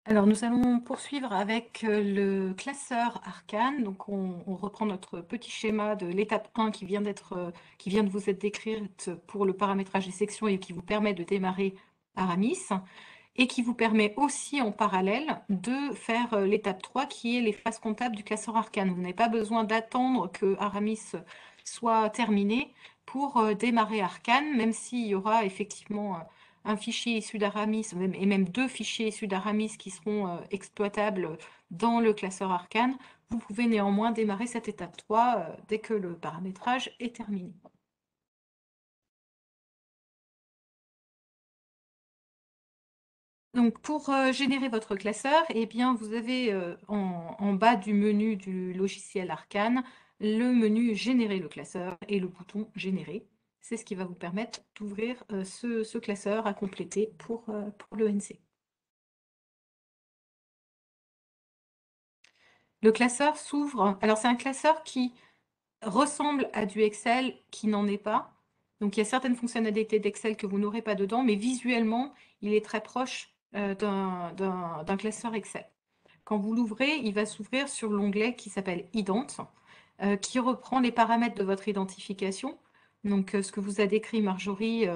Alors, nous allons poursuivre avec le classeur Arcane. Donc, on reprend notre petit schéma de l'étape 1 qui vient de vous être décrite pour le paramétrage des sections et qui vous permet de démarrer Aramis et qui vous permet aussi en parallèle de faire l'étape 3 qui est les phases comptables du classeur Arcane. Vous n'avez pas besoin d'attendre que Aramis soit terminé pour démarrer Arcane, même s'il y aura effectivement un fichier issu d'Aramis, et même deux fichiers issus d'Aramis qui seront exploitables dans le classeur Arcane, vous pouvez néanmoins démarrer cette étape 3 dès que le paramétrage est terminé. Donc pour générer votre classeur, eh bien, vous avez en bas du menu du logiciel Arcane le menu Générer le classeur et le bouton Générer. C'est ce qui va vous permettre d'ouvrir ce classeur à compléter pour l'ENC. Le classeur s'ouvre. Alors c'est un classeur qui ressemble à du Excel qui n'en est pas. Donc il y a certaines fonctionnalités d'Excel que vous n'aurez pas dedans, mais visuellement, il est très proche d'un classeur Excel. Quand vous l'ouvrez, il va s'ouvrir sur l'onglet qui s'appelle Ident, qui reprend les paramètres de votre identification. Donc ce que vous a décrit Marjorie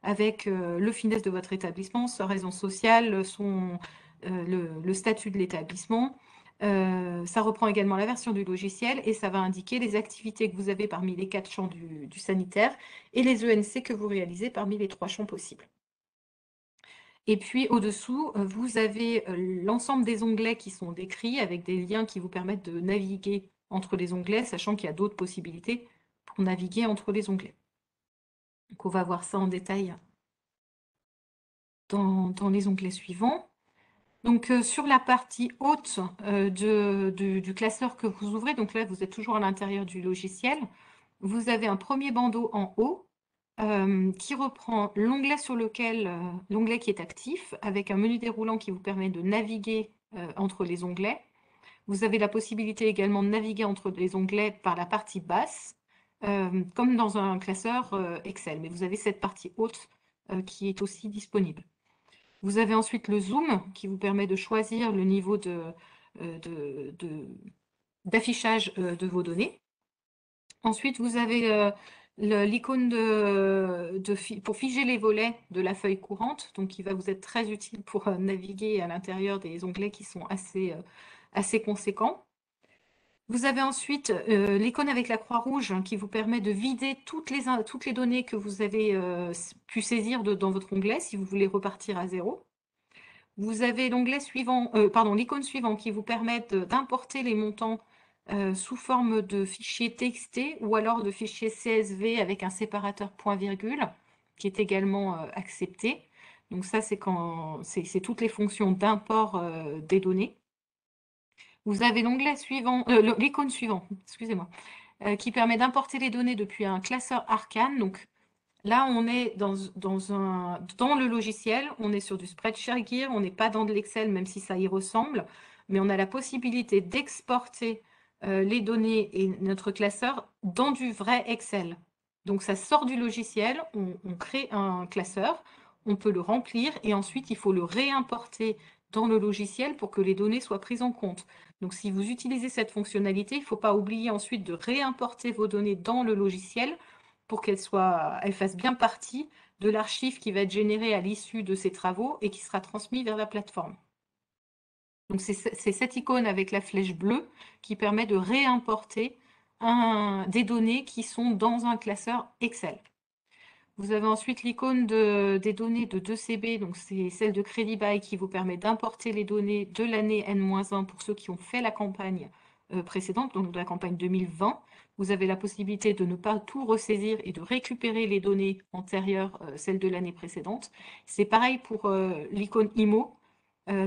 avec le finesse de votre établissement, sa raison sociale, le statut de l'établissement. Ça reprend également la version du logiciel et ça va indiquer les activités que vous avez parmi les 4 champs du sanitaire et les ENC que vous réalisez parmi les 3 champs possibles. Et puis au-dessous, vous avez l'ensemble des onglets qui sont décrits avec des liens qui vous permettent de naviguer entre les onglets, sachant qu'il y a d'autres possibilités pour naviguer entre les onglets. Donc on va voir ça en détail dans les onglets suivants. Donc sur la partie haute du classeur que vous ouvrez, donc là vous êtes toujours à l'intérieur du logiciel, vous avez un premier bandeau en haut qui reprend l'onglet sur lequel l'onglet qui est actif, avec un menu déroulant qui vous permet de naviguer entre les onglets. Vous avez la possibilité également de naviguer entre les onglets par la partie basse, comme dans un classeur Excel, mais vous avez cette partie haute qui est aussi disponible. Vous avez ensuite le zoom qui vous permet de choisir le niveau d'affichage de vos données. Ensuite, vous avez l'icône pour figer les volets de la feuille courante, donc qui va vous être très utile pour naviguer à l'intérieur des onglets qui sont assez conséquents. Vous avez ensuite l'icône avec la croix rouge qui vous permet de vider toutes les données que vous avez pu saisir dans votre onglet si vous voulez repartir à zéro. Vous avez l'onglet suivant, l'icône suivante qui vous permet d'importer les montants sous forme de fichiers TXT ou alors de fichiers CSV avec un séparateur point-virgule qui est également accepté. Donc ça, c'est toutes les fonctions d'import des données. Vous avez l'onglet suivant, l'icône suivante, excusez-moi, qui permet d'importer les données depuis un classeur Arcane. Donc là, on est dans le logiciel, on est sur du Spreadsheet Gear, on n'est pas dans de l'Excel, même si ça y ressemble, mais on a la possibilité d'exporter les données et notre classeur dans du vrai Excel. Donc ça sort du logiciel, on crée un classeur, on peut le remplir et ensuite il faut le réimporter dans le logiciel pour que les données soient prises en compte. Donc si vous utilisez cette fonctionnalité, il ne faut pas oublier ensuite de réimporter vos données dans le logiciel pour qu'elles fassent bien partie de l'archive qui va être générée à l'issue de ces travaux et qui sera transmise vers la plateforme. Donc c'est cette icône avec la flèche bleue qui permet de réimporter des données qui sont dans un classeur Excel. Vous avez ensuite l'icône des données de 2CB, donc c'est celle de Crédit Bail qui vous permet d'importer les données de l'année N-1 pour ceux qui ont fait la campagne précédente, donc de la campagne 2020. Vous avez la possibilité de ne pas tout ressaisir et de récupérer les données antérieures, celles de l'année précédente. C'est pareil pour l'icône IMO.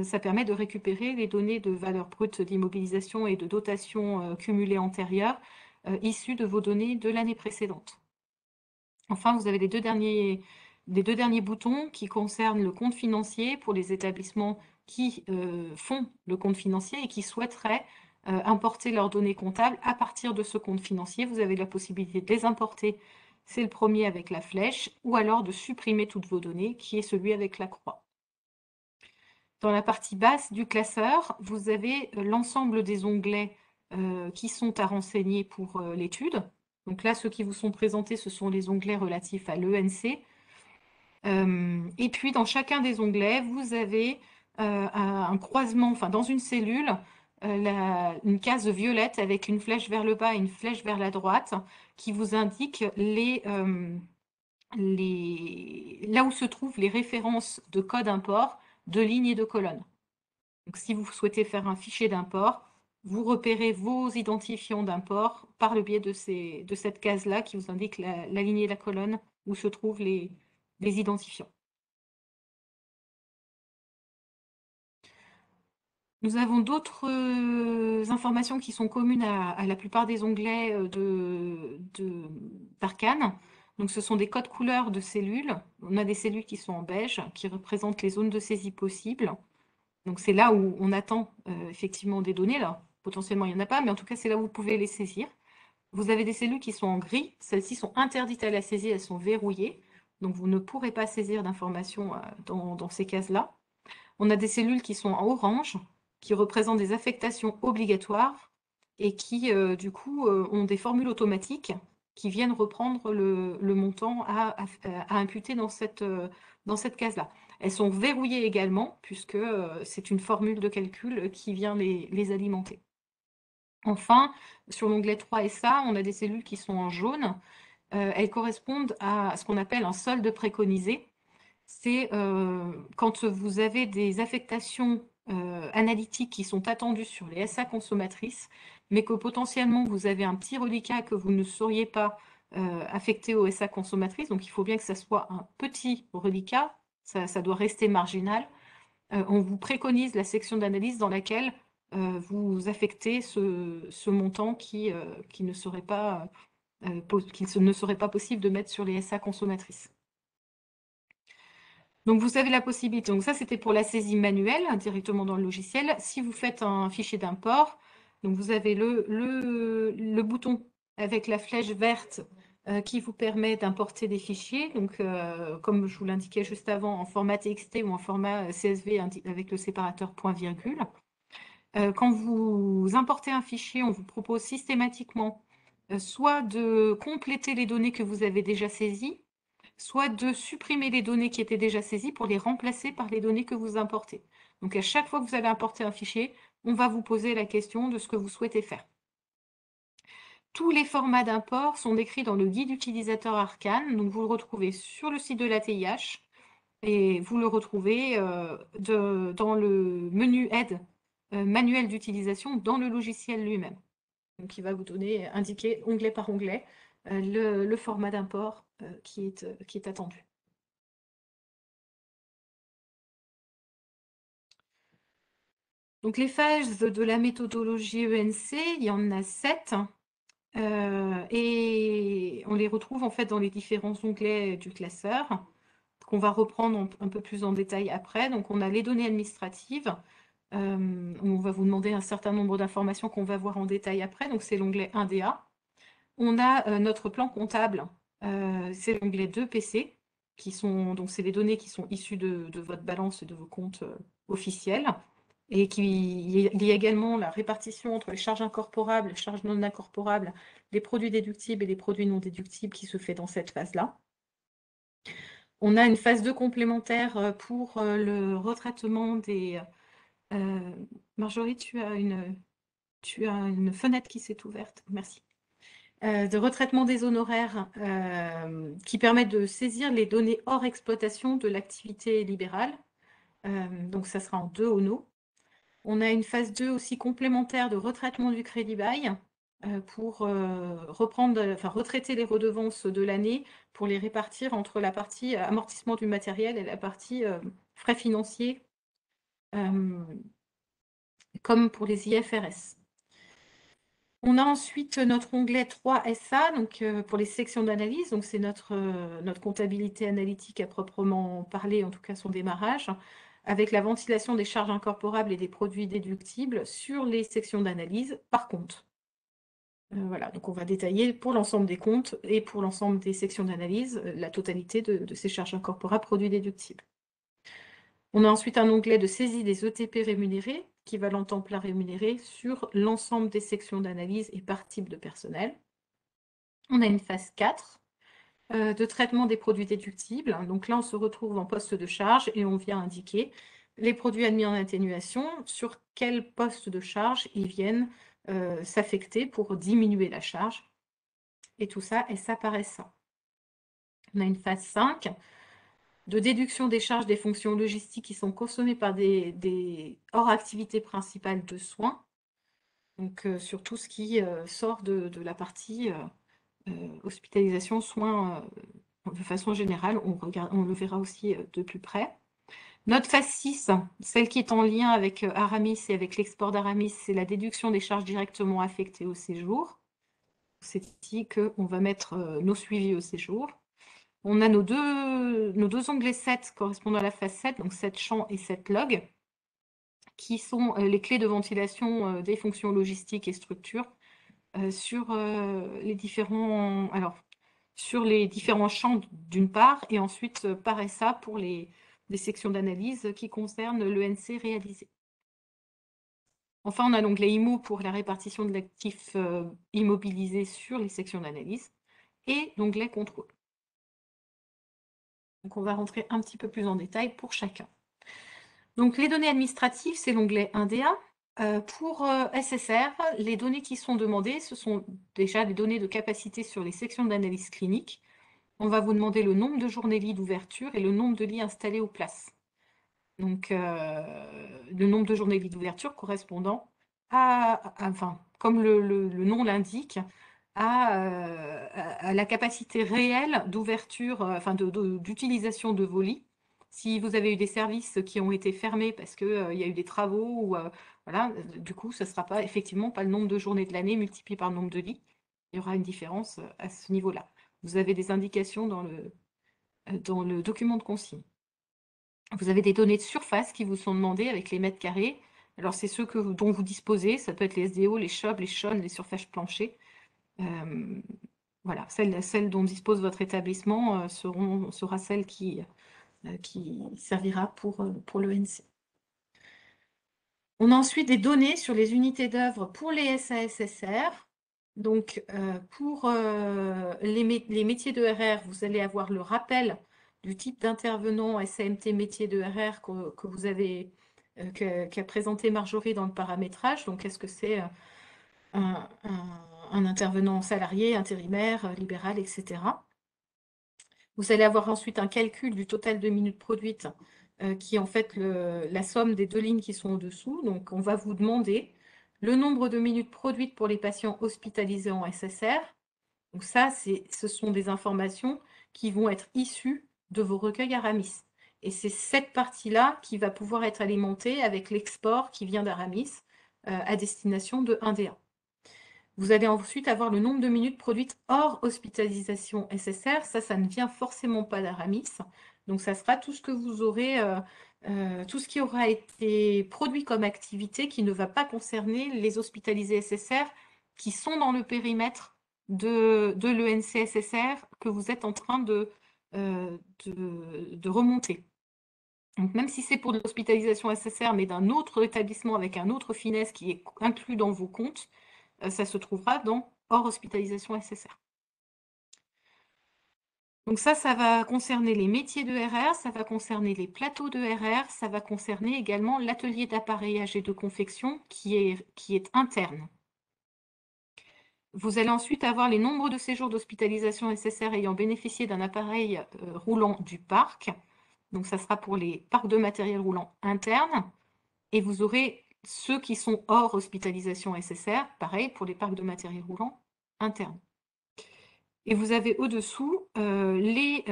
Ça permet de récupérer les données de valeur brute d'immobilisation et de dotation cumulées antérieures issues de vos données de l'année précédente. Enfin, vous avez les deux derniers boutons qui concernent le compte financier pour les établissements qui font le compte financier et qui souhaiteraient importer leurs données comptables à partir de ce compte financier. Vous avez la possibilité de les importer, c'est le premier avec la flèche, ou alors de supprimer toutes vos données, qui est celui avec la croix. Dans la partie basse du classeur, vous avez l'ensemble des onglets qui sont à renseigner pour l'étude. Donc là, ceux qui vous sont présentés, ce sont les onglets relatifs à l'ENC. Et puis, dans chacun des onglets, vous avez un croisement, enfin, dans une cellule, une case violette avec une flèche vers le bas et une flèche vers la droite qui vous indique là où se trouvent les références de code import de lignes et de colonnes. Donc, si vous souhaitez faire un fichier d'import, vous repérez vos identifiants d'import par le biais de cette case-là qui vous indique la ligne et la colonne où se trouvent les identifiants. Nous avons d'autres informations qui sont communes à la plupart des onglets d'Arcane. Donc, ce sont des codes couleurs de cellules. On a des cellules qui sont en beige, qui représentent les zones de saisie possibles. Donc, c'est là où on attend effectivement des données. Là, potentiellement, il n'y en a pas, mais en tout cas, c'est là où vous pouvez les saisir. Vous avez des cellules qui sont en gris. Celles-ci sont interdites à la saisie, elles sont verrouillées. Donc, vous ne pourrez pas saisir d'informations dans ces cases-là. On a des cellules qui sont en orange, qui représentent des affectations obligatoires et qui, du coup, ont des formules automatiques qui viennent reprendre le montant à imputer dans cette case-là. Elles sont verrouillées également, puisque c'est une formule de calcul qui vient les alimenter. Enfin, sur l'onglet 3SA, on a des cellules qui sont en jaune. Elles correspondent à ce qu'on appelle un solde préconisé. C'est quand vous avez des affectations analytiques qui sont attendues sur les SA consommatrices, mais que potentiellement vous avez un petit reliquat que vous ne sauriez pas affecter aux SA consommatrices. Donc il faut bien que ça soit un petit reliquat, ça doit rester marginal. On vous préconise la section d'analyse dans laquelle vous affectez ce montant qui ne serait pas, qu'il ne serait pas possible de mettre sur les SA consommatrices. Donc, vous avez la possibilité. Donc, ça, c'était pour la saisie manuelle, directement dans le logiciel. Si vous faites un fichier d'import, donc vous avez le bouton avec la flèche verte qui vous permet d'importer des fichiers. Donc, comme je vous l'indiquais juste avant, en format TXT ou en format CSV avec le séparateur point-virgule. Quand vous importez un fichier, on vous propose systématiquement soit de compléter les données que vous avez déjà saisies, soit de supprimer les données qui étaient déjà saisies pour les remplacer par les données que vous importez. Donc, à chaque fois que vous allez importer un fichier, on va vous poser la question de ce que vous souhaitez faire. Tous les formats d'import sont décrits dans le guide utilisateur Arcane. Donc, vous le retrouvez sur le site de l'ATIH et vous le retrouvez dans le menu aide manuel d'utilisation dans le logiciel lui-même. Donc, il va vous indiquer onglet par onglet le format d'import qui est attendu. Donc, les phases de la méthodologie ENC, il y en a 7. Et on les retrouve en fait dans les différents onglets du classeur, qu'on va reprendre un peu plus en détail après. Donc, on a les données administratives. On va vous demander un certain nombre d'informations qu'on va voir en détail après. Donc, c'est l'onglet 1DA. On a notre plan comptable. C'est l'onglet 2PC, donc c'est les données qui sont issues de votre balance et de vos comptes officiels. Et il y a également la répartition entre les charges incorporables, les charges non incorporables, les produits déductibles et les produits non déductibles qui se fait dans cette phase-là. On a une phase 2 complémentaire pour le retraitement des... Marjorie, tu as une fenêtre qui s'est ouverte. Merci. De retraitement des honoraires qui permettent de saisir les données hors exploitation de l'activité libérale. Donc, ça sera en 2 ONO. On a une phase 2 aussi complémentaire de retraitement du crédit bail pour retraiter les redevances de l'année pour les répartir entre la partie amortissement du matériel et la partie frais financiers, comme pour les IFRS. On a ensuite notre onglet 3SA, donc pour les sections d'analyse. Donc c'est notre comptabilité analytique à proprement parler, en tout cas son démarrage, avec la ventilation des charges incorporables et des produits déductibles sur les sections d'analyse par compte. Voilà, donc on va détailler pour l'ensemble des comptes et pour l'ensemble des sections d'analyse la totalité de ces charges incorporables produits déductibles. On a ensuite un onglet de saisie des ETP rémunérés, équivalent temps plein rémunéré, sur l'ensemble des sections d'analyse et par type de personnel. On a une phase 4 de traitement des produits déductibles. Donc là, on se retrouve en poste de charge et on vient indiquer les produits admis en atténuation, sur quel poste de charge ils viennent s'affecter pour diminuer la charge. Et tout ça est s'apparaissant. On a une phase 5 de déduction des charges des fonctions logistiques qui sont consommées par des hors activités principales de soins. Donc sur tout ce qui sort de la partie hospitalisation, soins de façon générale, on le verra aussi de plus près. Notre phase 6, celle qui est en lien avec Aramis et avec l'export d'Aramis, c'est la déduction des charges directement affectées au séjour. C'est ici qu'on va mettre nos suivis au séjour. On a nos deux onglets 7 correspondant à la phase 7, donc 7 champs et 7 logs, qui sont les clés de ventilation des fonctions logistiques et structures sur les différents champs d'une part, et ensuite par SA pour des sections d'analyse qui concernent l'ENC réalisé. Enfin, on a l'onglet IMO pour la répartition de l'actif immobilisé sur les sections d'analyse, et l'onglet contrôle. Donc on va rentrer un petit peu plus en détail pour chacun. Donc les données administratives, c'est l'onglet 1DA. Pour SSR, les données qui sont demandées, ce sont déjà des données de capacité sur les sections d'analyse clinique. On va vous demander le nombre de journées lits d'ouverture et le nombre de lits installés aux places. Donc le nombre de journées lits d'ouverture correspondant enfin, comme le nom l'indique, à la capacité réelle d'ouverture, enfin d'utilisation de vos lits. Si vous avez eu des services qui ont été fermés parce qu'il y a eu des travaux, ou voilà, du coup, ce ne sera pas effectivement pas le nombre de journées de l'année multiplié par le nombre de lits. Il y aura une différence à ce niveau-là. Vous avez des indications dans le document de consigne. Vous avez des données de surface qui vous sont demandées avec les mètres carrés. Alors, c'est ceux dont vous disposez. Ça peut être les SDO, les CHOB, les CHON, les surfaces planchers. Voilà, celles dont dispose votre établissement sera celle qui servira pour l'ENC. On a ensuite des données sur les unités d'œuvre pour les SASSR. Donc, pour les métiers de RR, vous allez avoir le rappel du type d'intervenant SAMT métier de RR que vous avez, qu'a présenté Marjorie dans le paramétrage. Donc, est-ce que c'est un intervenant salarié, intérimaire, libéral, etc. Vous allez avoir ensuite un calcul du total de minutes produites qui est en fait la somme des deux lignes qui sont au-dessous. Donc, on va vous demander le nombre de minutes produites pour les patients hospitalisés en SSR. Donc ça, ce sont des informations qui vont être issues de vos recueils Aramis. Et c'est cette partie-là qui va pouvoir être alimentée avec l'export qui vient d'Aramis à destination de 1D1. Vous allez ensuite avoir le nombre de minutes produites hors hospitalisation SSR. Ça ne vient forcément pas d'Aramis. Donc, ça sera tout ce que vous aurez, tout ce qui aura été produit comme activité qui ne va pas concerner les hospitalisés SSR qui sont dans le périmètre de l'ENC SSR que vous êtes en train de remonter. Donc, même si c'est pour de l'hospitalisation SSR, mais d'un autre établissement avec un autre finesse qui est inclus dans vos comptes, ça se trouvera dans hors hospitalisation SSR. Donc ça va concerner les métiers de RR, ça va concerner les plateaux de RR, ça va concerner également l'atelier d'appareillage et de confection qui est interne. Vous allez ensuite avoir les nombres de séjours d'hospitalisation SSR ayant bénéficié d'un appareil roulant du parc. Donc ça sera pour les parcs de matériel roulant interne. Et vous aurez ceux qui sont hors hospitalisation SSR, pareil pour les parcs de matériel roulant interne. Et vous avez au-dessous les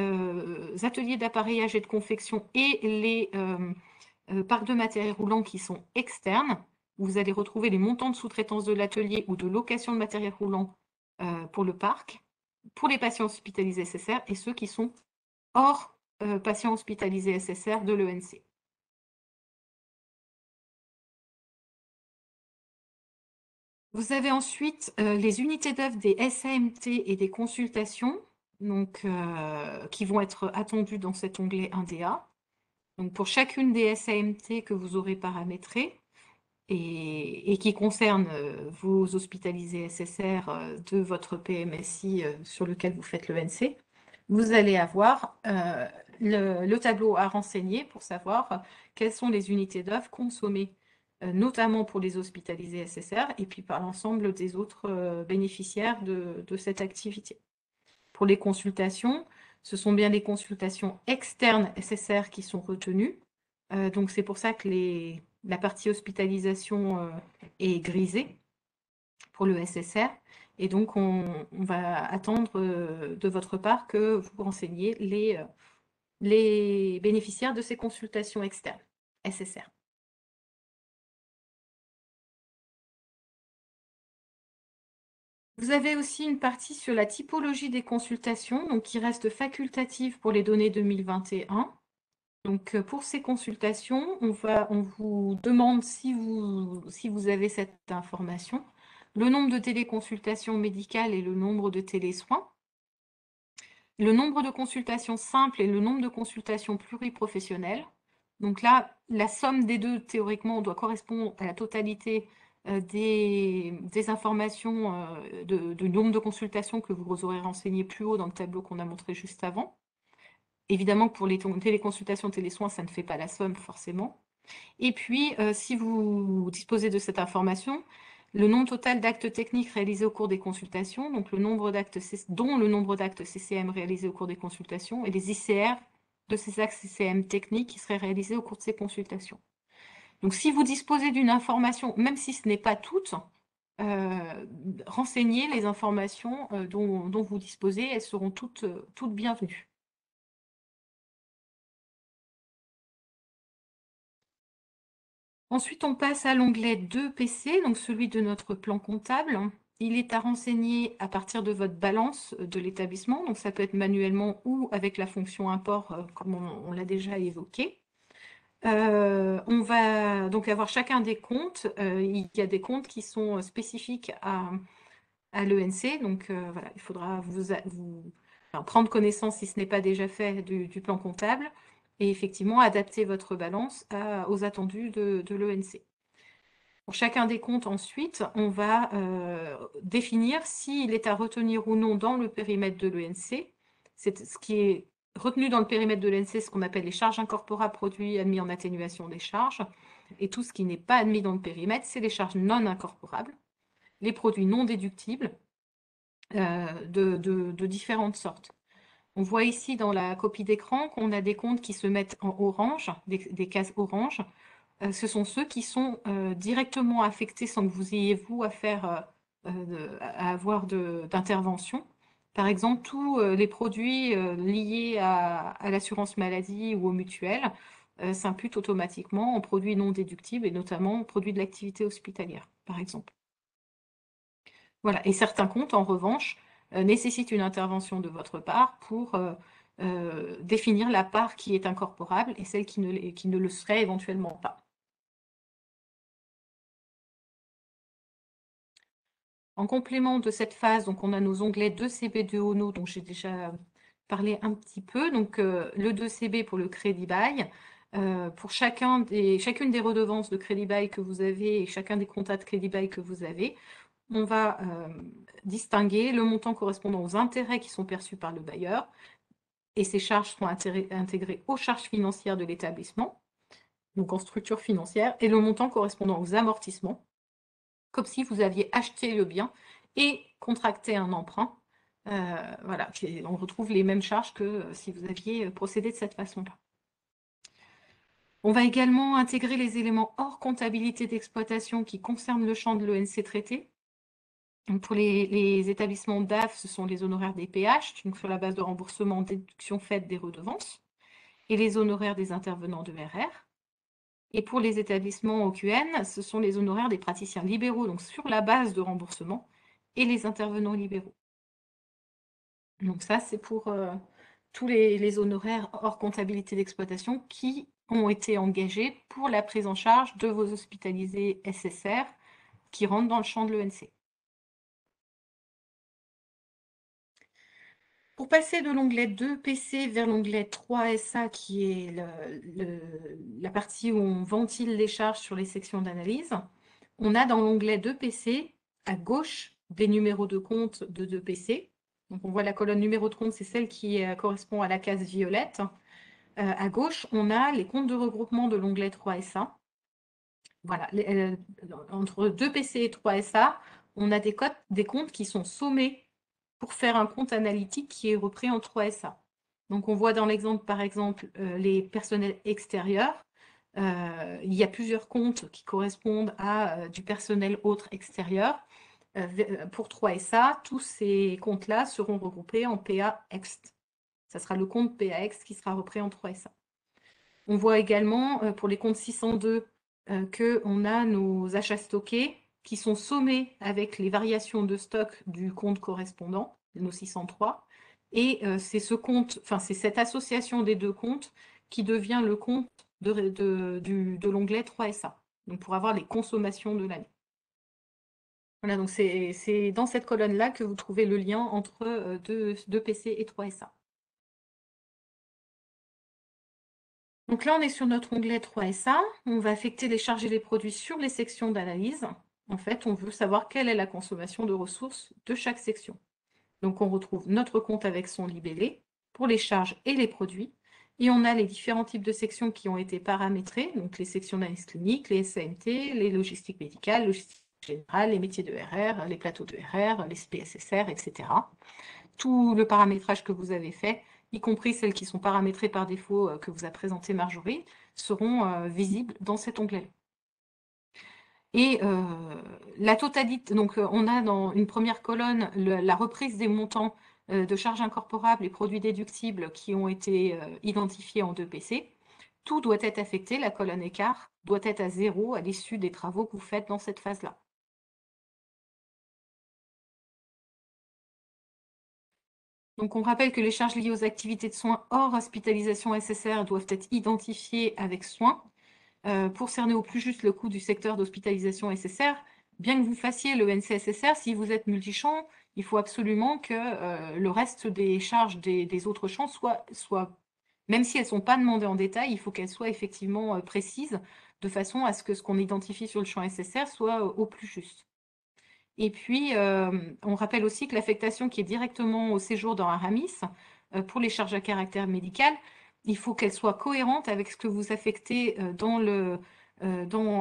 ateliers d'appareillage et de confection et les parcs de matériel roulant qui sont externes. Vous allez retrouver les montants de sous-traitance de l'atelier ou de location de matériel roulant pour le parc, pour les patients hospitalisés SSR et ceux qui sont hors patients hospitalisés SSR de l'ENC. Vous avez ensuite les unités d'œuvre des SAMT et des consultations, donc, qui vont être attendues dans cet onglet 1DA. Donc, pour chacune des SAMT que vous aurez paramétrées et qui concernent vos hospitalisés SSR de votre PMSI sur lequel vous faites l'ENC, vous allez avoir le tableau à renseigner pour savoir quelles sont les unités d'œuvre consommées, notamment pour les hospitalisés SSR et puis par l'ensemble des autres bénéficiaires de cette activité. Pour les consultations, ce sont bien les consultations externes SSR qui sont retenues. Donc c'est pour ça que la partie hospitalisation est grisée pour le SSR. Et donc on va attendre de votre part que vous renseigniez les bénéficiaires de ces consultations externes SSR. Vous avez aussi une partie sur la typologie des consultations, donc qui reste facultative pour les données 2021. Donc, pour ces consultations, on vous demande, si vous avez cette information, le nombre de téléconsultations médicales et le nombre de télésoins, le nombre de consultations simples et le nombre de consultations pluriprofessionnelles. Donc là, la somme des deux, théoriquement, doit correspondre à la totalité des informations de nombre de consultations que vous aurez renseignées plus haut dans le tableau qu'on a montré juste avant. Évidemment que pour les téléconsultations, télésoins, ça ne fait pas la somme forcément. Et puis, si vous disposez de cette information, le nombre total d'actes techniques réalisés au cours des consultations, donc dont le nombre d'actes CCM réalisés au cours des consultations, et les ICR de ces actes CCM techniques qui seraient réalisés au cours de ces consultations. Donc, si vous disposez d'une information, même si ce n'est pas toute, renseignez les informations dont vous disposez, elles seront toutes bienvenues. Ensuite, on passe à l'onglet 2 PC, donc celui de notre plan comptable. Il est à renseigner à partir de votre balance de l'établissement, donc ça peut être manuellement ou avec la fonction import, comme on l'a déjà évoqué. On va donc avoir chacun des comptes. Il y a des comptes qui sont spécifiques à l'ENC, donc voilà, il faudra prendre connaissance, si ce n'est pas déjà fait, du plan comptable et effectivement adapter votre balance aux attendus de l'ENC. Pour chacun des comptes, ensuite, on va définir s'il est à retenir ou non dans le périmètre de l'ENC. Ce qui est retenu dans le périmètre de l'ENC, ce qu'on appelle les charges incorporables, produits admis en atténuation des charges. Et tout ce qui n'est pas admis dans le périmètre, c'est les charges non incorporables, les produits non déductibles de différentes sortes. On voit ici dans la copie d'écran qu'on a des comptes qui se mettent en orange, des cases orange. Ce sont ceux qui sont directement affectés sans que vous ayez, vous, à avoir d'intervention. Par exemple, tous les produits liés à l'assurance maladie ou aux mutuelles s'imputent automatiquement en produits non déductibles et notamment en produits de l'activité hospitalière, par exemple. Voilà. Et certains comptes, en revanche, nécessitent une intervention de votre part pour définir la part qui est incorporable et celle qui ne le serait éventuellement pas. En complément de cette phase, donc on a nos onglets 2CB de ONO, dont j'ai déjà parlé un petit peu. Donc le 2CB pour le crédit bail. Pour chacune des redevances de crédit bail que vous avez et chacun des contrats de crédit bail que vous avez, on va distinguer le montant correspondant aux intérêts qui sont perçus par le bailleur, et ces charges seront intégrées aux charges financières de l'établissement, donc en structure financière, et le montant correspondant aux amortissements, comme si vous aviez acheté le bien et contracté un emprunt. Voilà, on retrouve les mêmes charges que si vous aviez procédé de cette façon-là. On va également intégrer les éléments hors comptabilité d'exploitation qui concernent le champ de l'ENC traité. Donc pour les établissements DAF, ce sont les honoraires des PH, donc sur la base de remboursement, déduction faite des redevances, et les honoraires des intervenants de RR. Et pour les établissements OQN, ce sont les honoraires des praticiens libéraux, donc sur la base de remboursement, et les intervenants libéraux. Donc ça, c'est pour tous les honoraires hors comptabilité d'exploitation qui ont été engagés pour la prise en charge de vos hospitalisés SSR qui rentrent dans le champ de l'ENC. Pour passer de l'onglet 2PC vers l'onglet 3SA, qui est la partie où on ventile les charges sur les sections d'analyse, on a dans l'onglet 2PC, à gauche, des numéros de compte de 2PC. Donc on voit la colonne numéro de compte, c'est celle qui correspond à la case violette. À gauche, on a les comptes de regroupement de l'onglet 3SA. Voilà, entre 2PC et 3SA, on a des comptes qui sont sommés pour faire un compte analytique qui est repris en 3SA. Donc on voit dans l'exemple, par exemple, les personnels extérieurs. Il y a plusieurs comptes qui correspondent à du personnel autre extérieur. Pour 3SA, tous ces comptes-là seront regroupés en PA-EXT. Ça sera le compte PA-EXT qui sera repris en 3SA. On voit également pour les comptes 602 qu'on a nos achats stockés qui sont sommés avec les variations de stock du compte correspondant, nos 603. Et c'est c'est cette association des deux comptes qui devient le compte de l'onglet 3SA, donc pour avoir les consommations de l'année. Voilà, donc c'est dans cette colonne-là que vous trouvez le lien entre 2PC et 3SA. Donc là, on est sur notre onglet 3SA. On va affecter les charges et les produits sur les sections d'analyse. En fait, on veut savoir quelle est la consommation de ressources de chaque section. Donc, on retrouve notre compte avec son libellé pour les charges et les produits. Et on a les différents types de sections qui ont été paramétrées, donc les sections d'analyse clinique, les SAMT, les logistiques médicales, logistique générale, les métiers de RR, les plateaux de RR, les PSSR, etc. Tout le paramétrage que vous avez fait, y compris celles qui sont paramétrées par défaut que vous a présenté Marjorie, seront visibles dans cet onglet-là. Et la totalité, donc on a dans une première colonne la reprise des montants de charges incorporables et produits déductibles qui ont été identifiés en 2PC. Tout doit être affecté, la colonne écart doit être à 0 à l'issue des travaux que vous faites dans cette phase-là. Donc, on rappelle que les charges liées aux activités de soins hors hospitalisation SSR doivent être identifiées avec soin pour cerner au plus juste le coût du secteur d'hospitalisation SSR. Bien que vous fassiez le NCSSR, si vous êtes multichamp, il faut absolument que le reste des charges des autres champs soient, même si elles ne sont pas demandées en détail, il faut qu'elles soient effectivement précises, de façon à ce que ce qu'on identifie sur le champ SSR soit au plus juste. Et puis, on rappelle aussi que l'affectation qui est directement au séjour dans Aramis, pour les charges à caractère médical, il faut qu'elle soit cohérente avec ce que vous affectez dans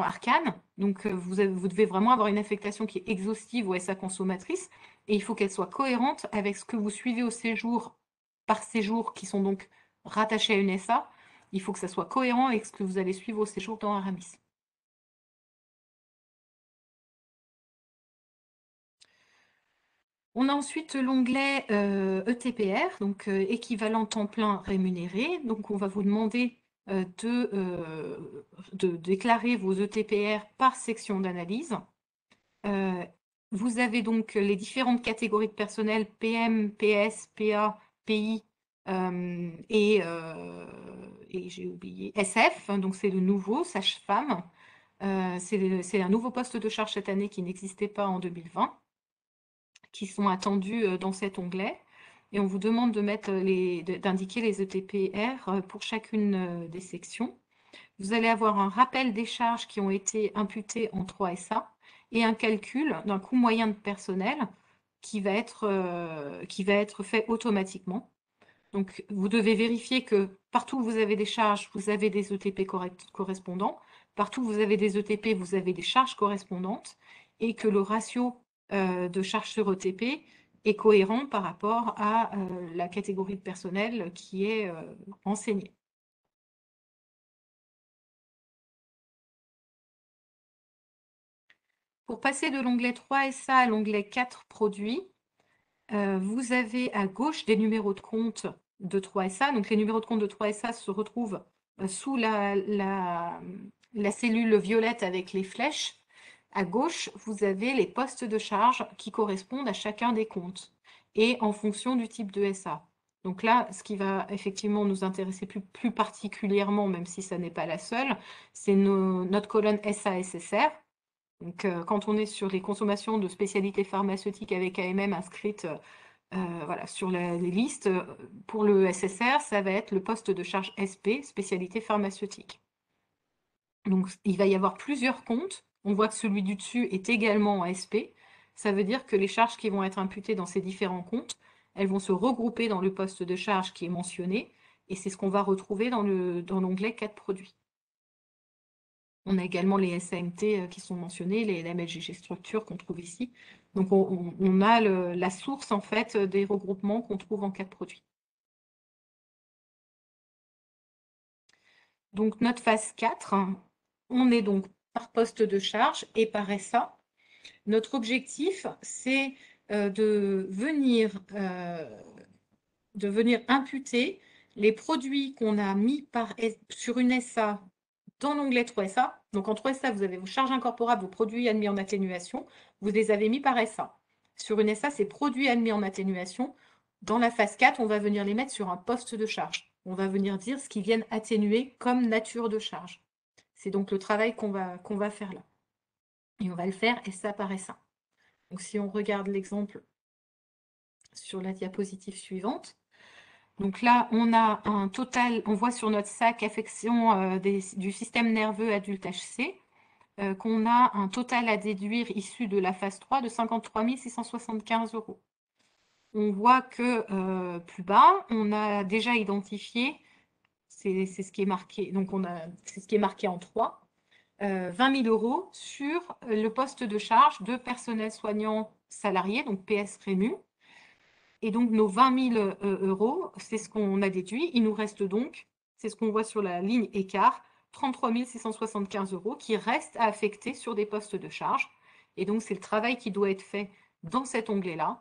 Arcane. Donc, vous devez vraiment avoir une affectation qui est exhaustive au SA consommatrice, et il faut qu'elle soit cohérente avec ce que vous suivez au séjour par séjour, qui sont donc rattachés à une SA. Il faut que ça soit cohérent avec ce que vous allez suivre au séjour dans Aramis. On a ensuite l'onglet ETPR, donc équivalent temps plein rémunéré. Donc on va vous demander de déclarer vos ETPR par section d'analyse. Vous avez donc les différentes catégories de personnel PM, PS, PA, PI et j'ai oublié SF, donc c'est le nouveau, sage-femme. C'est un nouveau poste de charge cette année qui n'existait pas en 2020. Qui sont attendus dans cet onglet. Et on vous demande d'indiquer les ETPR pour chacune des sections. Vous allez avoir un rappel des charges qui ont été imputées en 3SA et un calcul d'un coût moyen de personnel qui va être fait automatiquement. Donc, vous devez vérifier que partout où vous avez des charges, vous avez des ETP correspondants. Partout où vous avez des ETP, vous avez des charges correspondantes et que le ratio de charges sur ETP est cohérent par rapport à la catégorie de personnel qui est enseignée. Pour passer de l'onglet 3SA à l'onglet 4 produits, vous avez à gauche des numéros de compte de 3SA. Donc les numéros de compte de 3SA se retrouvent sous la cellule violette avec les flèches. À gauche, vous avez les postes de charge qui correspondent à chacun des comptes et en fonction du type de SA. Donc là, ce qui va effectivement nous intéresser plus particulièrement, même si ça n'est pas la seule, c'est notre colonne SA-SSR. Donc, quand on est sur les consommations de spécialités pharmaceutiques avec AMM inscrites Voilà, sur les listes, pour le SSR, ça va être le poste de charge SP, spécialité pharmaceutique. Donc, il va y avoir plusieurs comptes. On voit que celui du dessus est également en SP. Ça veut dire que les charges qui vont être imputées dans ces différents comptes, elles vont se regrouper dans le poste de charge qui est mentionné. Et c'est ce qu'on va retrouver dans l'onglet 4 produits. On a également les SAMT qui sont mentionnés, les MLGG structure qu'on trouve ici. Donc, on a la source, en fait, des regroupements qu'on trouve en 4 produits. Donc, notre phase 4, on est donc par poste de charge et par SA. Notre objectif, c'est de venir imputer les produits qu'on a mis sur une SA dans l'onglet 3SA. Donc en 3SA, vous avez vos charges incorporables, vos produits admis en atténuation. Vous les avez mis par SA. Sur une SA, c'est produits admis en atténuation. Dans la phase 4, on va venir les mettre sur un poste de charge. On va venir dire ce qu'ils viennent atténuer comme nature de charge. C'est donc le travail qu'on va faire là. Et on va le faire SA par SA. Donc si on regarde l'exemple sur la diapositive suivante, donc là, on a un total, on voit sur notre sac affection du système nerveux adulte HC, qu'on a un total à déduire issu de la phase 3 de 53 675 €. On voit que plus bas, on a déjà identifié, c'est ce qui est marqué, donc c'est ce qui est marqué en 3, 20 000 € sur le poste de charge de personnel soignant salarié, donc PS Rému. Et donc, nos 20 000 €, c'est ce qu'on a déduit. Il nous reste donc, c'est ce qu'on voit sur la ligne écart, 33 675 € qui restent à affecter sur des postes de charge. Et donc, c'est le travail qui doit être fait dans cet onglet-là.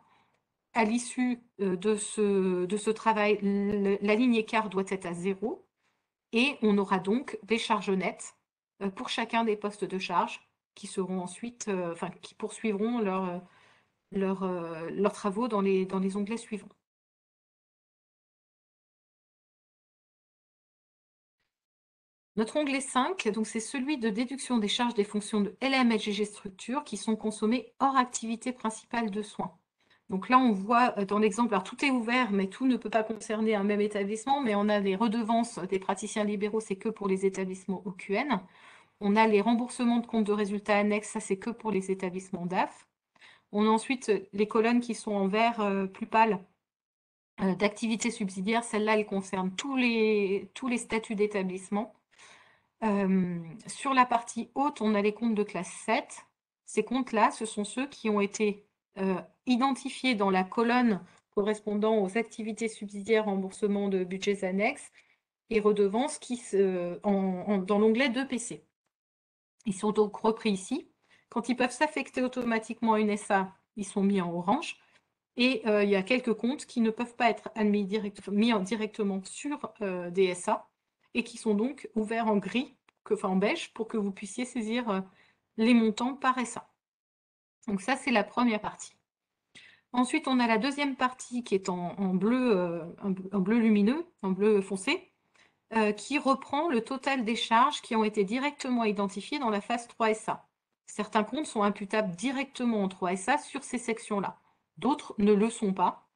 À l'issue de ce travail, la ligne écart doit être à 0. Et on aura donc des charges nettes pour chacun des postes de charge qui seront ensuite, qui poursuivront leurs travaux dans les onglets suivants. Notre onglet 5, donc c'est celui de déduction des charges des fonctions de LMHGG structure qui sont consommées hors activité principale de soins. Donc là, on voit dans l'exemple, alors tout est ouvert, mais tout ne peut pas concerner un même établissement, mais on a les redevances des praticiens libéraux, c'est que pour les établissements OQN. On a les remboursements de comptes de résultats annexes, ça c'est que pour les établissements DAF. On a ensuite les colonnes qui sont en vert plus pâle d'activités subsidiaires. Celles-là, elles concernent tous les statuts d'établissement. Sur la partie haute, on a les comptes de classe 7. Ces comptes-là, ce sont ceux qui ont été identifiés dans la colonne correspondant aux activités subsidiaires, remboursement de budgets annexes et redevances dans l'onglet 2PC. Ils sont donc repris ici. Quand ils peuvent s'affecter automatiquement à une SA, ils sont mis en orange. Et il y a quelques comptes qui ne peuvent pas être mis directement sur des SA et qui sont donc ouverts en gris, en beige, pour que vous puissiez saisir les montants par SA. Donc ça, c'est la première partie. Ensuite, on a la deuxième partie qui est en bleu lumineux, en bleu foncé, qui reprend le total des charges qui ont été directement identifiées dans la phase 3SA. Certains comptes sont imputables directement en 3SA sur ces sections-là. D'autres ne le sont pas.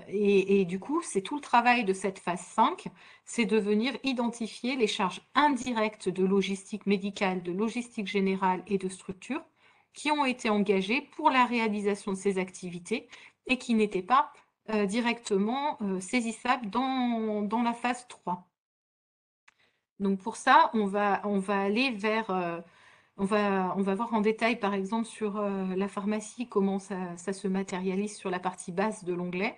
Et du coup, c'est tout le travail de cette phase 5, c'est de venir identifier les charges indirectes de logistique médicale, de logistique générale et de structure qui ont été engagées pour la réalisation de ces activités et qui n'étaient pas directement saisissables dans la phase 3. Donc pour ça, on va aller vers... on va voir en détail, par exemple, sur la pharmacie, comment ça se matérialise sur la partie basse de l'onglet.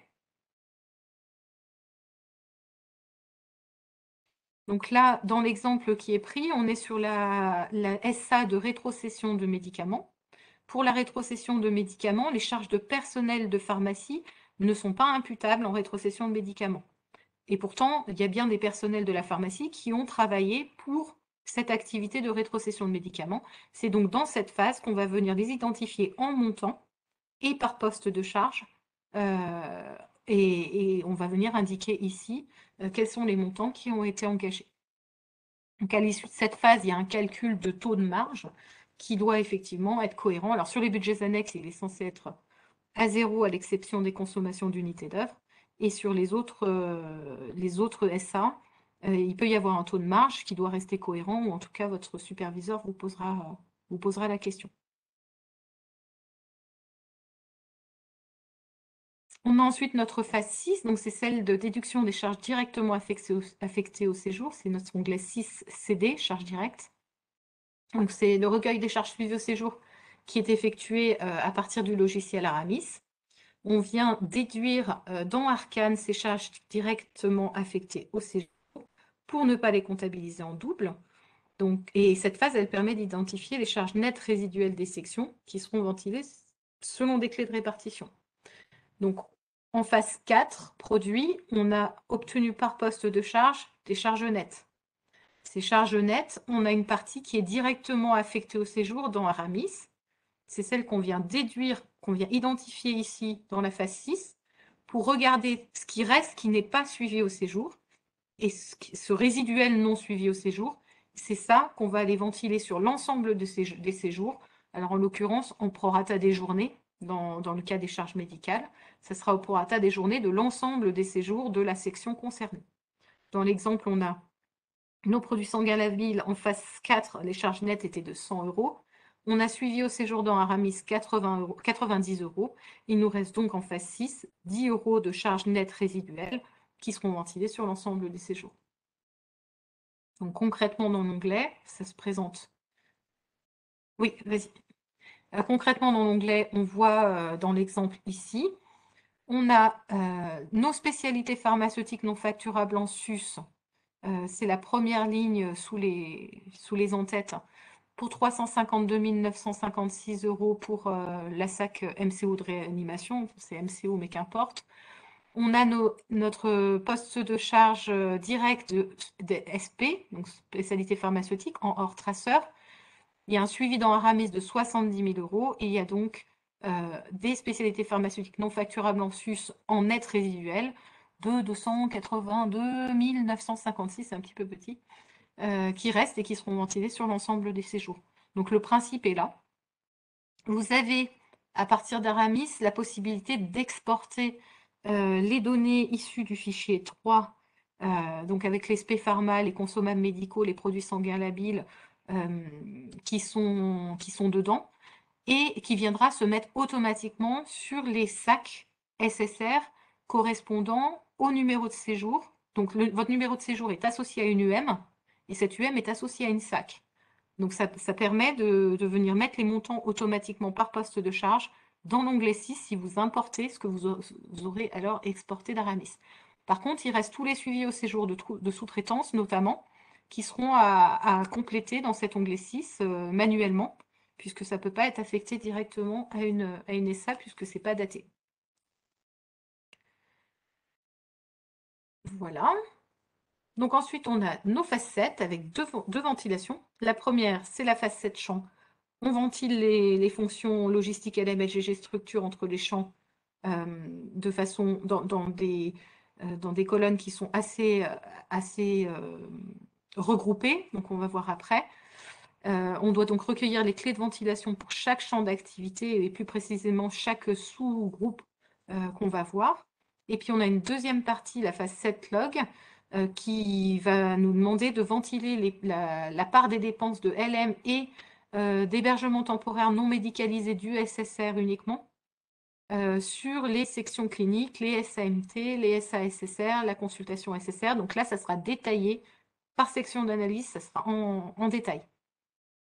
Donc là, dans l'exemple qui est pris, on est sur la SA de rétrocession de médicaments. Pour la rétrocession de médicaments, les charges de personnel de pharmacie ne sont pas imputables en rétrocession de médicaments. Et pourtant, il y a bien des personnels de la pharmacie qui ont travaillé pour cette activité de rétrocession de médicaments. C'est donc dans cette phase qu'on va venir les identifier en montant et par poste de charge. Et on va venir indiquer ici quels sont les montants qui ont été engagés. Donc à l'issue de cette phase, il y a un calcul de taux de marge qui doit effectivement être cohérent. Alors sur les budgets annexes, il est censé être à 0 à l'exception des consommations d'unités d'œuvre. Et sur les autres SA, il peut y avoir un taux de marge qui doit rester cohérent, ou en tout cas votre superviseur vous posera la question. On a ensuite notre phase 6, donc c'est celle de déduction des charges directement affectées au séjour. C'est notre onglet 6 CD, charges directes. Donc c'est le recueil des charges suivies au séjour qui est effectué à partir du logiciel Aramis. On vient déduire dans Arcane ces charges directement affectées au séjour pour ne pas les comptabiliser en double. Donc, et cette phase, elle permet d'identifier les charges nettes résiduelles des sections qui seront ventilées selon des clés de répartition. Donc, en phase 4, produit, on a obtenu par poste de charge des charges nettes. Ces charges nettes, on a une partie qui est directement affectée au séjour dans Aramis. C'est celle qu'on vient déduire, qu'on vient identifier ici dans la phase 6 pour regarder ce qui reste, qui n'est pas suivi au séjour. Et ce résiduel non suivi au séjour, c'est ça qu'on va aller ventiler sur l'ensemble des séjours. Alors en l'occurrence, en prorata des journées, dans le cas des charges médicales, ça sera au prorata des journées de l'ensemble des séjours de la section concernée. Dans l'exemple, on a nos produits sanguins labiles en phase 4, les charges nettes étaient de 100 €. On a suivi au séjour dans Aramis 90 €. Il nous reste donc en phase 6 10 € de charges nettes résiduelles qui seront ventilées sur l'ensemble des séjours. Donc concrètement dans l'onglet, ça se présente. Oui, vas-y. Concrètement dans l'onglet, on voit dans l'exemple ici, on a nos spécialités pharmaceutiques non facturables en sus. C'est la première ligne sous les en-têtes pour 352 956 € pour la SAC MCO de réanimation, c'est MCO mais qu'importe. On a notre poste de charge direct de SP, donc spécialité pharmaceutique, en hors traceur. Il y a un suivi dans Aramis de 70 000 € et il y a donc des spécialités pharmaceutiques non facturables en sus en net résiduel de 282 956, c'est un petit peu petit, qui restent et qui seront ventilés sur l'ensemble des séjours. Donc le principe est là. Vous avez, à partir d'Aramis, la possibilité d'exporter les données issues du fichier 3, donc avec les spé pharma, les consommables médicaux, les produits sanguins labiles qui sont dedans, et qui viendra se mettre automatiquement sur les sacs SSR correspondant au numéro de séjour. Donc votre numéro de séjour est associé à une UM, et cette UM est associée à une SAC. Donc ça permet de venir mettre les montants automatiquement par poste de charge dans l'onglet 6 si vous importez ce que vous aurez alors exporté d'Aramis. Par contre, il reste tous les suivis au séjour de sous-traitance notamment, qui seront à compléter dans cet onglet 6 manuellement, puisque ça ne peut pas être affecté directement à une SA, puisque ce n'est pas daté. Voilà. Donc ensuite, on a nos phases 7 avec deux ventilations. La première, c'est la phase 7 champ. On ventile les fonctions logistiques LMLGG structure entre les champs de façon dans des colonnes qui sont assez regroupées. Donc on va voir après. On doit donc recueillir les clés de ventilation pour chaque champ d'activité et plus précisément chaque sous-groupe qu'on va voir. Et puis on a une deuxième partie, la phase 7 log, qui va nous demander de ventiler la part des dépenses de LM et d'hébergement temporaire non médicalisé du SSR uniquement sur les sections cliniques, les SAMT, les SASSR, la consultation SSR. Donc là, ça sera détaillé par section d'analyse, ça sera en détail.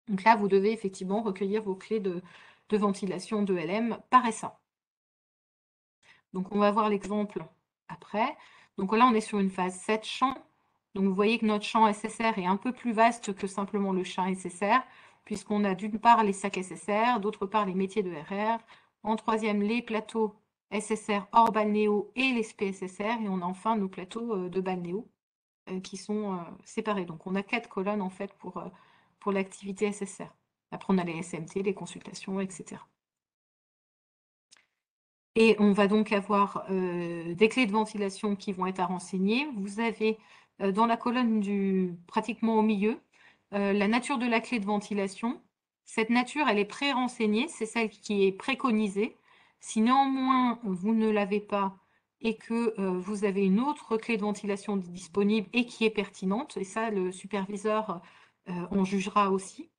Donc là, vous devez effectivement recueillir vos clés de ventilation de LM par SA. Donc on va voir l'exemple après. Donc là, on est sur une phase 7 champs. Donc vous voyez que notre champ SSR est un peu plus vaste que simplement le champ SSR, puisqu'on a d'une part les sacs SSR, d'autre part les métiers de RR, en troisième les plateaux SSR hors balnéo et les SPSSR, et on a enfin nos plateaux de balnéo qui sont séparés. Donc on a 4 colonnes en fait pour l'activité SSR. Après on a les SMT, les consultations, etc. Et on va donc avoir des clés de ventilation qui vont être à renseigner. Vous avez dans la colonne pratiquement au milieu la nature de la clé de ventilation. Cette nature, elle est pré-renseignée, c'est celle qui est préconisée. Si néanmoins vous ne l'avez pas et que vous avez une autre clé de ventilation disponible et qui est pertinente, et ça le superviseur en jugera aussi,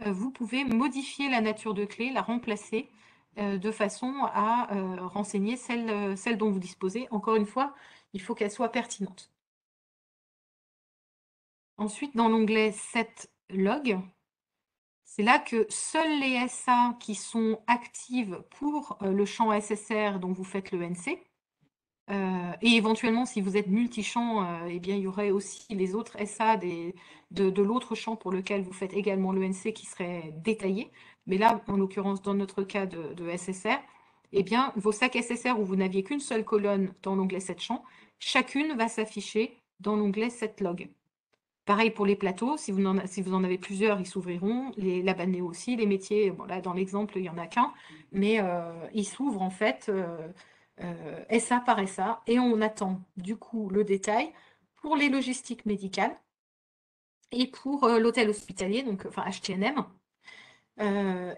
vous pouvez modifier la nature de clé, la remplacer de façon à renseigner celle dont vous disposez. Encore une fois, il faut qu'elle soit pertinente. Ensuite, dans l'onglet Set log, c'est là que seules les SA qui sont actives pour le champ SSR dont vous faites le NC, et éventuellement, si vous êtes multi-champ, eh bien, il y aurait aussi les autres SA de l'autre champ pour lequel vous faites également le NC qui serait détaillé. Mais là, en l'occurrence, dans notre cas de SSR, eh bien, vos sacs SSR où vous n'aviez qu'une seule colonne dans l'onglet 7 champs, chacune va s'afficher dans l'onglet 7 log. Pareil pour les plateaux, si vous en avez plusieurs, ils s'ouvriront. La balnéo aussi, les métiers, bon là dans l'exemple, il n'y en a qu'un, mais ils s'ouvrent en fait SA par SA, et on attend du coup le détail pour les logistiques médicales et pour l'hôtel hospitalier, donc enfin HTNM.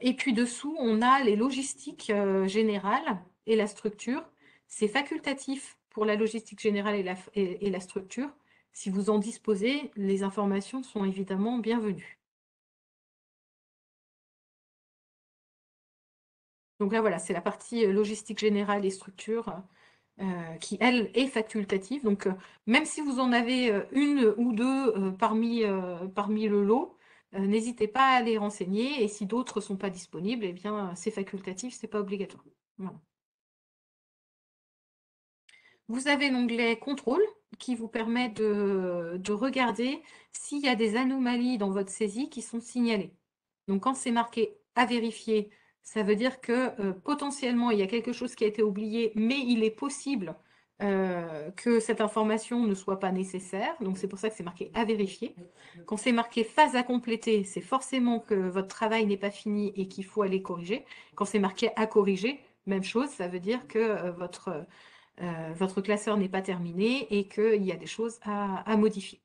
Et puis dessous, on a les logistiques générales et la structure. C'est facultatif pour la logistique générale et la structure. Si vous en disposez, les informations sont évidemment bienvenues. Donc là, voilà, c'est la partie logistique générale et structure qui, elle, est facultative. Donc, même si vous en avez une ou deux parmi le lot, n'hésitez pas à les renseigner. Et si d'autres ne sont pas disponibles, eh bien, c'est facultatif, ce n'est pas obligatoire. Voilà. Vous avez l'onglet Contrôle qui vous permet de regarder s'il y a des anomalies dans votre saisie qui sont signalées. Donc, quand c'est marqué à vérifier, ça veut dire que potentiellement, il y a quelque chose qui a été oublié, mais il est possible que cette information ne soit pas nécessaire. Donc, c'est pour ça que c'est marqué à vérifier. Quand c'est marqué phase à compléter, c'est forcément que votre travail n'est pas fini et qu'il faut aller corriger. Quand c'est marqué à corriger, même chose, ça veut dire que votre classeur n'est pas terminé et qu'il y a des choses à modifier.